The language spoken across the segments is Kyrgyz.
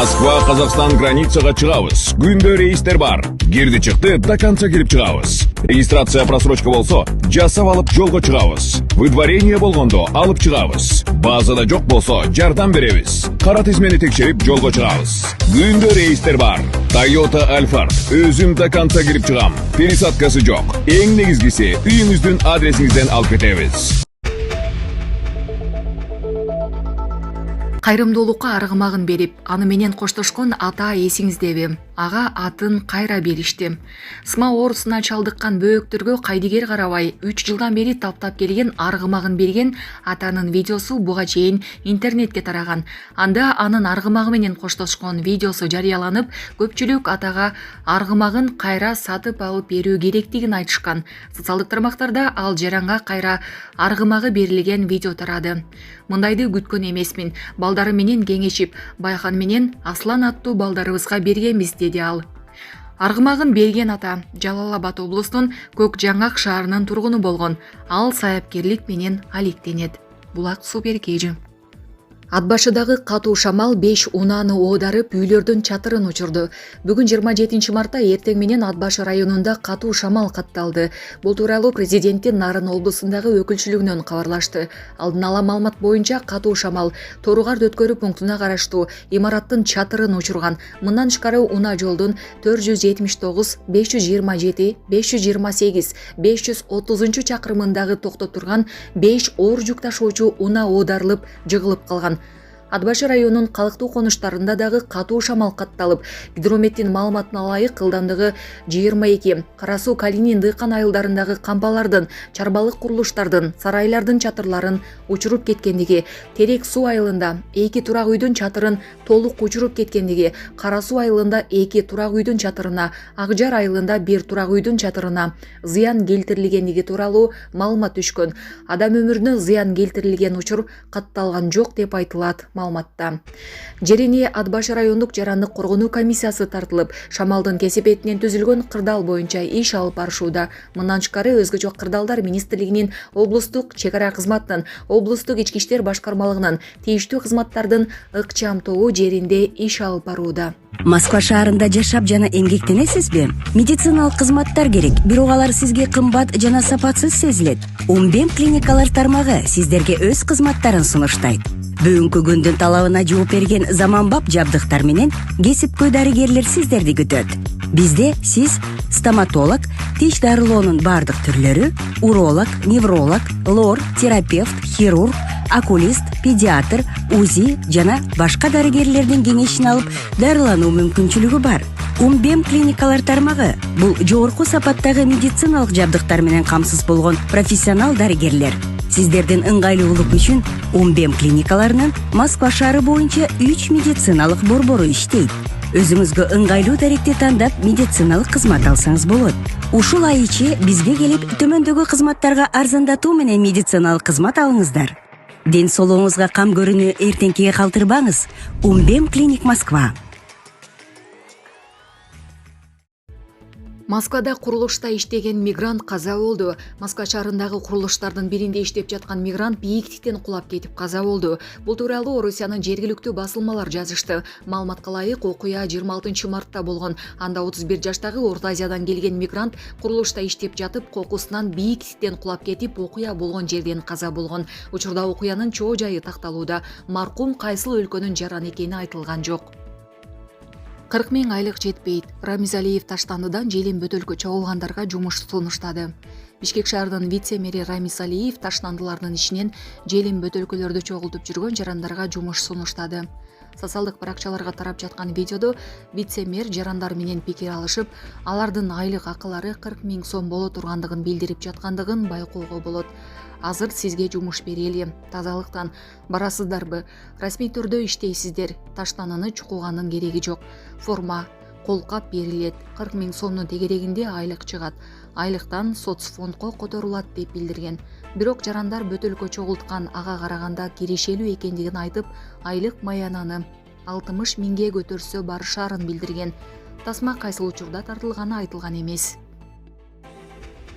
Москва, Казахстан границага чыгабыз. Күндө рейстер бар. Кирди чыкты, до конца кирип чыгабыз. Регистрация просрочка болсо, жасап алып жолго чыгабыз. Выдворение болгондо алып чыгабыз. Базада жок болсо, жардам беребиз. Кара тизмени текшерип жолго чыгабыз. Күндө рейстер бар. Toyota Alphard. Өзүм до конца кирип чыгам. Пересадкасы жок. Эң негизгиси, үйүңүздүн адресиңизден алып кетебиз. Кайрымдуулукка аргымагын берип, аны менен коштошкон ата эсиңиздеби? Ага атын кайра беришти. Сыма оорусуна чалдыккан бөөктөргө кайдыгер карабай 3 жылдан бери таптап келген аргымагын берген атанын видеосу буга чейин интернетке тараган. Анда анын аргымагы менен коштошкон видеосу жарыяланып, көпчүлүк атага аргымагын кайра сатып алып берүү керектигин айтышкан. Социалдык тармактарда ал жаранга кайра аргымагы берилген видео тарады. Мындайды күткөн эмесмин. Балдары менен кеңешип, Байхан менен Аслан аттуу балдарыбызга бергенбиз, деди ал. Аргымагын берген ата Жалал-Абад облусунун Көк Жаңак шаарынын тургуну болгон. Ал саяпкерлик менен алектенет. Булак Суперкежи. Ат башыдагы катуу шамал 5 унааны оодарып, үйлөрдүн чатырын учурду. Бүгүн 27 мартта эртең менен Ат башы районунда катуу шамал катталды. Бул тууралуу президенттин Нарын облусундагы өкүлчүлүгүнөн кабарлашты. Алдын ала маалымат боюнча катуу шамал Торугар өткөрүү пунктуна караштуу имараттын чатырын учурган. Мындан тышкары унаа жолдун 479, 527, 528, 530 чакырымындагы токтоп турган 5 оор жүк ташуучу унаа оодарылып, жыгылып калган. Ат башы районунун калктуу конуштарында дагы катуу шамал катталып, гидрометтин маалыматына ылайык ылдамдыгы 22, Кара суу Калинин дыйкан айылдарындагы кампалардын, чарбалык курулуштардын, сарайлардын чатырларын учуруп кеткендиги, Терек суу айылында 2 турак үйдүн чатырын толук учуруп кеткендиги, Кара суу айылында 2 турак үйдүн чатырына, Акжар айылында 1 турак үйдүн чатырына зыян келтирилгендиги тууралуу маалымат түшкөн. Адам өмүрүнө зыян келтирилген учур катталган жок деп айтылат маалыматта. Жерени Ат башы райондук жарандык коргонуу комиссиясы тартылып, шамалдын кесепетинен түзүлгөн кырдаал боюнча иш алып барышууда. Мындан тышкары өзгөчө кырдаалдар министрлигинин, облустук чек ара кызматынын, облустук ички иштер башкармалыгынын тийиштүү кызматтардын ыкчам тобу жеринде иш алып барууда. Москва шаарында жашап жана эмгектенесизби? Медициналык кызматтар керек, бирок алар сизге кымбат жана сапатсыз сезилет. Умбем клиникалар тармагы сиздерге өз кызматтарын сунуштайт. Бүгүнкү күндүн талабына жооп берген заманбап жабдыктар менен кесипкөй дарыгерлер сиздерди күтөт. Бизде сиз стоматолог, тиш дарылоонун бардык түрлөрү, уролог, невролог, лор, терапевт, хирург, окулист, педиатр, УЗИ жана башка дарыгерлердин кеңешин алып дарылануу мүмкүнчүлүгү бар. Умбем клиникалар тармагы бул жогорку сапаттагы медициналык жабдыктар менен камсыз болгон профессионал дарыгерлер. Сиздердин ыңгайлуулук үчүн Умбем клиникаларынын Москва шаары боюнча 3 медициналык борбору иштейт. Өзүңүзгө ыңгайлуу даректи тандап медициналык кызмат алсаңыз болот. Ушул ай ичи бизге келип төмөндөгү кызматтарга арзандатуу менен медициналык кызмат алыңыздар. Ден соолугуңузга кам көрүүнү эртеңкиге калтырбаңыз. Умбем клиник Москва. Москвада курулушта иштеген мигрант каза болду. Москва шаарындагы курулуштардын биринде иштеп жаткан мигрант бийиктиктен кулап кетип каза болду. Бул тууралуу Орусиянын жергиликтүү басылмалар жазышты. Маалыматка ылайык, окуя 26 мартта болгон. Анда 31 жаштагы Орто Азиядан келген мигрант курулушта иштеп жатып, кокусунан бийиктиктен кулап кетип, окуя болгон жерден каза болгон. Учурда окуянын чоо жайы такталууда. Маркум кайсыл өлкөнүн жараны экени айтылган жок. 40 000 айлык жетпейт. Рамиз Алиев Таштандыдан Желим Бөтөлкө чогулгандарга жумуш сунуштады. Бишкек шаарынын вице-мэри Рамиз Алиев таштандылардын ичинен Желим Бөтөлкөлөрдү чогултуп жүргөн жарандарга жумуш сунуштады. Социалдык баракчаларга тарап жаткан видеодо вице-мэр жарандар менен пикир алышып, алардын айлык акылары 40 000 сом боло тургандыгын билдирип жаткандыгын байкоого болот. Азыр сизге жумуш берели. Тазалыктан барасыздарбы? Расмий түрдө иштейсиздер. Таштананы чукуганын кереги жок. Форма, колкап берилет. 40 000 сомдун тегерегинде айлык чыгат. Айлыктан соцфондко которулат деп билдирген. Бирок жарандар Бөтөлкө чогулткан ага караганда кирешелүү экендигин айтып, айлык маянаны 60 000ге көтөрсө барышаарын билдирген. Тасма кайсыл учурда тартылганы айтылган эмес.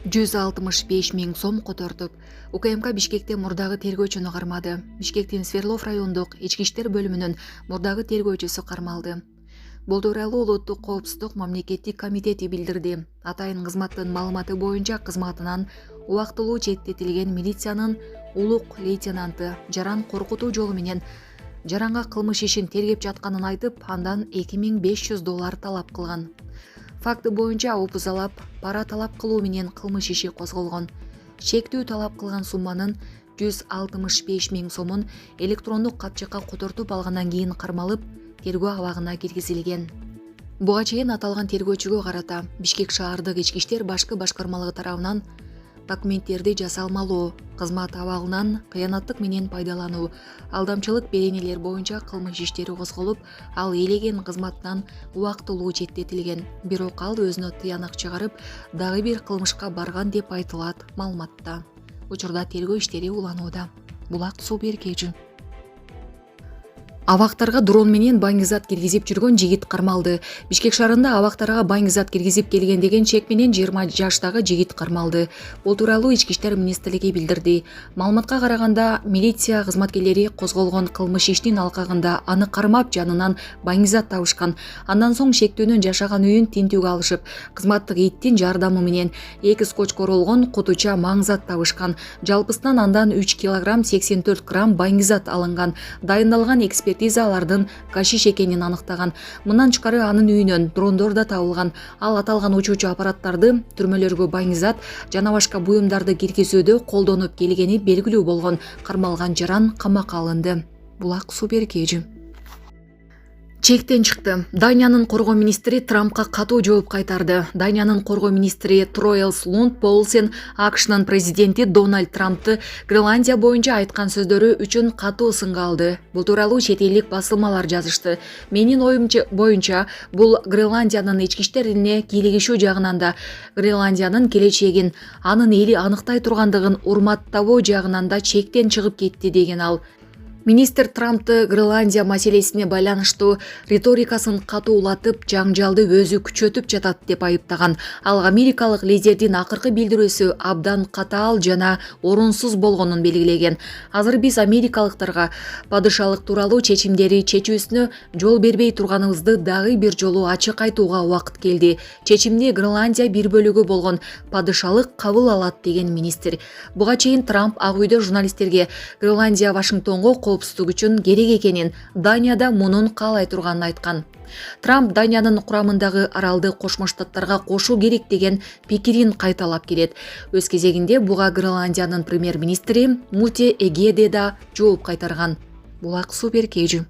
165 миң сом котордук. УКМК Бишкекте мурдагы тергөөчүнү кармады. Бишкектин Сверлов райондук ички иштер бөлүмүнүн мурдагы тергөөчүсү кармалды. Бул тууралуу Улуттук коопсуздук мамлекеттик комитети билдирди. Атайын кызматтын маалыматы боюнча кызматынан убактылуу четтетилген милициянын улук лейтенанты Жаран коркутуу жолу менен Жаранга кылмыш ишин тергеп жатканын айтып, андан $2500 талап кылган. Факты боюнча опузалап, пара талап кылуу менен кылмыш иши козголгон. Шектүү талап кылган сумманын 165 миң сомун электрондук капчыкка котортуп алгандан кийин кармалып, тергөө абагына киргизилген. Буга чейин аталган тергөөчүгө карата Бишкек шаардык ички иштер башкы башкармалыгы тарабынан документтерди жасалмалоо, кызмат абалынан кыянаттык менен пайдалануу, алдамчылык беренелер боюнча кылмыш иштери козголуп, ал ээлеген кызматтан убактылуу четтетилген. Бирок ал өзүнө тыянак чыгарып, дагы бир кылмышка барган деп айтылат маалыматта. Учурда тергөө иштери уланууда. Булак суу беркечү. Абактарга дрон менен баңгизат киргизип жүргөн жигит кармалды. Бишкек шаарында абактарга баңгизат киргизип келген деген чек менен 20 жаштагы жигит кармалды. Бул тууралуу Ички иштер министрлиги билдирди. Маалыматка караганда, милиция кызматкерлери козголгон кылмыш иштин алкагында аны кармап жанынан баңгизат табышкан. Андан соң шектүүнүн жашаган үйүн тинтүүгө алышып, кызматтык иттин жардамы менен 2 скотчко оролгон кутуча маңзат табышкан. Жалпысынан андан 3 кг 84 грамм баңгизат алынган. Дайындалган экспертизалардын гашиш экенин аныктаган. Мындан тышкары анын үйүнөн дрондор да табылган. Ал аталган учуучу аппараттарды түрмөлөргө баңгизат жана башка буюмдарды киргизүүдө колдонуп келгени белгилүү болгон. Кармалган Жаран камакка алынды. Булак суу беркечү. Чектен чыкты. Даниянын коргоо министри Трампка катуу жооп кайтарды. Даниянын коргоо министри Троэлс Лунд Полсен АКШнын президенти Дональд Трампты Гренландия боюнча айткан сөздөрү үчүн катуу сынга алды. Бул тууралуу чет элдик басылмалар жазышты. Менин оюм боюнча бул Гренландиянын ички иштерине кийлигишүү жагынан да, Гренландиянын келечегин, анын эли аныктай тургандыгын урматтабоо жагынан да чектен чыгып кетти деген ал. Министр Трампты Гренландия маселесине байланыштуу риторикасын катуулатып, жаңжалды өзү күчөтүп жатат деп айыптаган. Ал америкалык лидердин акыркы билдирүүсү абдан катаал жана орунсуз болгонун белгилеген. Азыр биз америкалыктарга падышалык тууралуу чечимдери чечүүсүнө жол бербей турганыбызды дагы бир жолу ачык айтууга убакыт келди. Чечимди Гренландия бир бөлүгү болгон падышалык кабыл алат деген министр. Буга чейин Трамп Ак үйдө журналисттерге Гренландия Вашингтонго коопсуздук үчүн керек экенин, Данияда мунун каалай турганын айткан. Трамп Даниянын курамындагы аралды Кошмо Штаттарга кошуу керек деген пикирин кайталап келет. Өз кезегинде буга Гренландиянын премьер-министри Мути Эгеде да жооп кайтарган. Булак суу беркечү.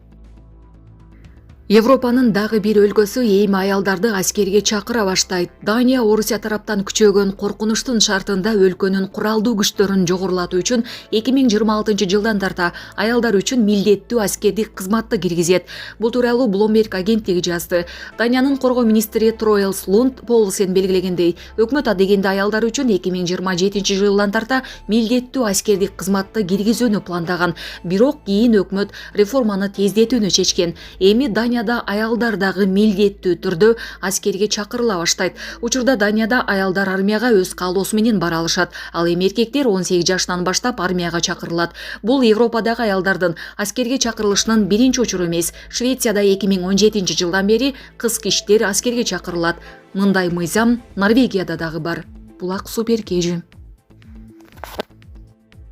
Европанын дагы бир өлкөсү эми аялдарды аскерге чакыра баштайт. Дания Орусия тараптан күчөгөн коркунучтун шартында өлкөнүн куралдуу күчтөрүн жогорулатуу үчүн 2026 жылдан тарта аялдар үчүн милдеттүү аскердик кызматты киргизет. Бул тууралуу Bloomberg агенттиги жазды. Даниянын коргоо министри Троэлс Лунд Полсен белгилегендей, өкмөт адегенде аялдар үчүн 2027 жылдан тарта милдеттүү аскердик кызматты киргизүүнү пландаган. Бирок кийин өкмөт реформаны тездетүүнү чечкен. Эми Данияда аялдар дагы милдеттүү түрдө аскерге чакырыла баштайт. Учурда Данияда аялдар армияга өз каалоосу менен бара алышат. Ал эми эркектер 18 жашынан баштап армияга чакырылат. Бул Европадагы аялдардын аскерге чакырылышынын биринчи учуру эмес. Швецияда 2017 жылдан бери кызк иштер аскерге чакырылат. Мындай мыйзам Норвегияда дагы бар. Булак суу беркечү.